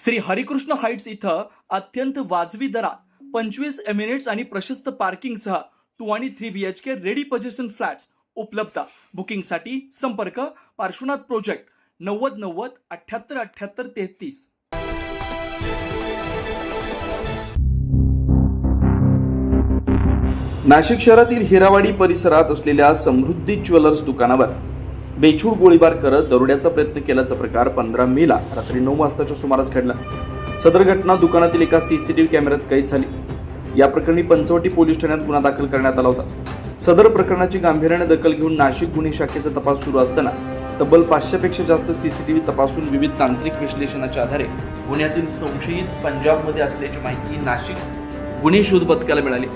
Shri Harikrishna Heights इथं अत्यंत वाजवी दरात 25 एमिरेट्स आणि प्रशस्त पार्किंगसह 2 आणि 3 BHK रेडी पोझिशन फ्लॅट्स उपलब्ध. बुकिंगसाठी संपर्क पार्श्वनाथ प्रोजेक्ट 9090 78 78 33. नाशिक शहरातील हिरावाडी परिसरात असलेल्या समृद्धी ज्वेलर्स दुकानावर बेछूट गोळीबार करत दरोड्याचा प्रयत्न केल्याचा प्रकार 15 मेला रात्री 9 वाजताच्या सुमारास घडला. सदर घटना दुकानातील एका CCTV कॅमेऱ्यात कैद झाली. या प्रकरणी पंचवटी पोलीस ठाण्यात गुन्हा दाखल करण्यात आला होता. सदर प्रकरणाची गांभीर्याने दखल घेऊन नाशिक गुन्हे शाखेचा तपास सुरू असताना तब्बल 500 पेक्षा जास्त CCTV तपासून विविध तांत्रिक विश्लेषणाच्या आधारे गुन्ह्यातील संशयित पंजाबमध्ये असल्याची माहिती नाशिक गुन्हे शोध पथकाला मिळाली.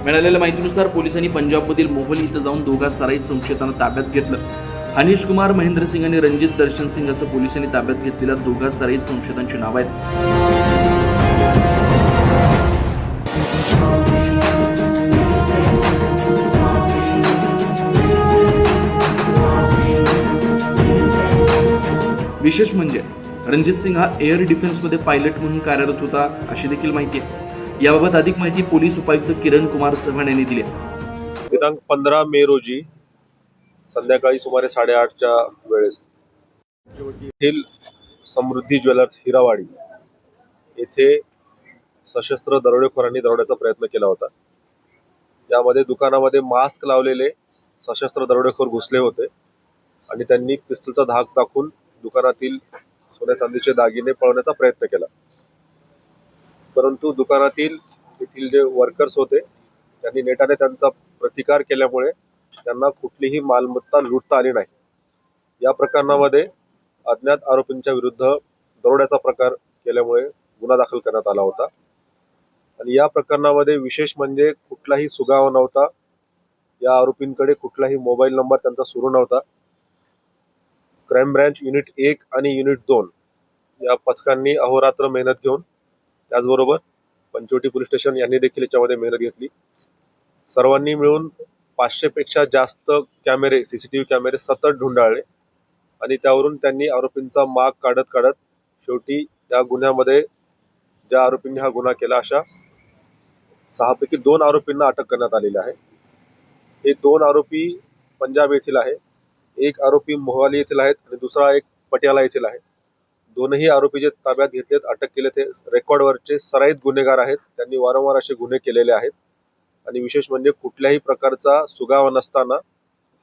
मिळालेल्या माहितीनुसार पोलिसांनी पंजाबमधील मोहली इथं जाऊन दोघा सराईत संशयितांना ताब्यात घेतलं. हनीश कुमार, महेंद्र सिंग आणि रणजित दर्शन सिंग असं पोलिसांनी ताब्यात घेतलेल्या दोघा सराईत संशयितांची नावं आहेत. विशेष म्हणजे रणजित सिंग हा एअर डिफेन्समध्ये पायलट म्हणून कार्यरत होता अशी देखील माहिती आहे. याबाबत अधिक माहिती पोलीस उपायुक्त किरण कुमार चव्हाण यांनी दिली. दिनांक 15 मे रोजी संध्याकाळी सुमारे 8:30च्या वेळेस येथील समृद्धी ज्वेलर्स हिरावाडी येथे सशस्त्र दरोडेखोरांनी दरोड्याचा प्रयत्न केला होता. यामध्ये दुकानामध्ये मास्क लावलेले सशस्त्र दरोडेखोर घुसले होते आणि त्यांनी पिस्तूलचा धाक दाखवून दुकानातील सोन्या चांदीचे दागिने पळवण्याचा प्रयत्न केला. परंतु दुकानातील येथील जे वर्कर्स होते त्यांनी नेटाने त्यांचा प्रतिकार केल्यामुळे त्यांना कुठलीही मालमत्ता लुटता आली नाही. या प्रकरणामध्ये अज्ञात आरोपींच्या विरुद्ध दरोड्याचा प्रकार केल्यामुळे गुन्हा दाखल करण्यात आला होता. आणि या प्रकरणामध्ये विशेष म्हणजे कुठलाही सुगावा नव्हता. या आरोपींकडे कुठलाही मोबाईल नंबर त्यांचा सुरू नव्हता. क्राईम ब्रँच युनिट 1 आणि युनिट 2 या पथकांनी अहोरात्र मेहनत घेऊन, त्याचबरोबर पंचवटी पोलीस स्टेशन यांनी देखील याच्यामध्ये मेहनत घेतली. सर्वांनी मिळून 500 पेक्षा जास्त कॅमेरे, CCTV कॅमेरे सतत ढुंडाळले आणि त्यावरून त्यांनी आरोपींचा माग काढत काढत शेवटी या गुन्ह्यामध्ये ज्या आरोपींनी हा गुन्हा केला अशा 6 पैकी 2 आरोपींना अटक करण्यात आलेली आहे. हे 2 आरोपी पंजाब येथील आहे. एक आरोपी मोहाली येथील आहेत आणि दुसरा एक पटियाला येथील आहे. दोनही आरोपी जे ताब्यात घेतलेत, अटक केले, ते रेकॉर्डवरचे सराईत गुन्हेगार आहेत. त्यांनी वारंवार असे गुन्हे केलेले आहेत आणि विशेष म्हणजे कुठल्याही प्रकारचा सुगावा नसताना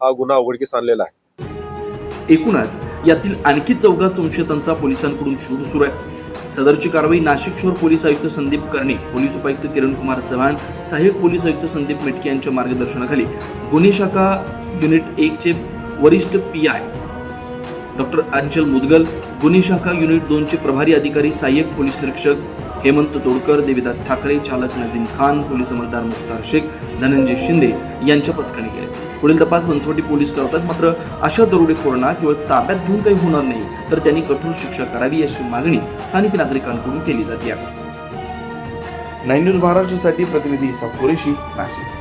हा गुन्हा उघडकीस आणलेला आहे. एकूणच यातील आणखी 14 संशयितांचा पोलिसांकडून शोध सुरू आहे. सदरची कारवाई नाशिक शहर पोलीस आयुक्त संदीप कर्णे, पोलीस उपायुक्त किरण कुमार चव्हाण, सहाय्यक पोलीस आयुक्त संदीप मेटके यांच्या मार्गदर्शनाखाली गुन्हे शाखा युनिट 1 चे वरिष्ठ PI डॉक्टर अंचल मुदगल, गुन्हे शाखा युनिट 2 चे प्रभारी अधिकारी सहाय्यक पोलीस निरीक्षक हेमंत तोडकर, देविदास ठाकरे, चालक नजीम खान, पोलीस अंमलदार मुख्तार शेख, धनंजय शिंदे यांच्या पथकाने केले. पुढील तपास पंचवटी पोलीस करतात. मात्र अशा दरोडेखोरांना केवळ ताब्यात घेऊन काही होणार नाही, तर त्यांनी कठोर शिक्षा करावी अशी मागणी स्थानिक नागरिकांकडून केली जाते. 9 न्यूज महाराष्ट्रासाठी प्रतिनिधी इसाक कुरेशी, नाशिक.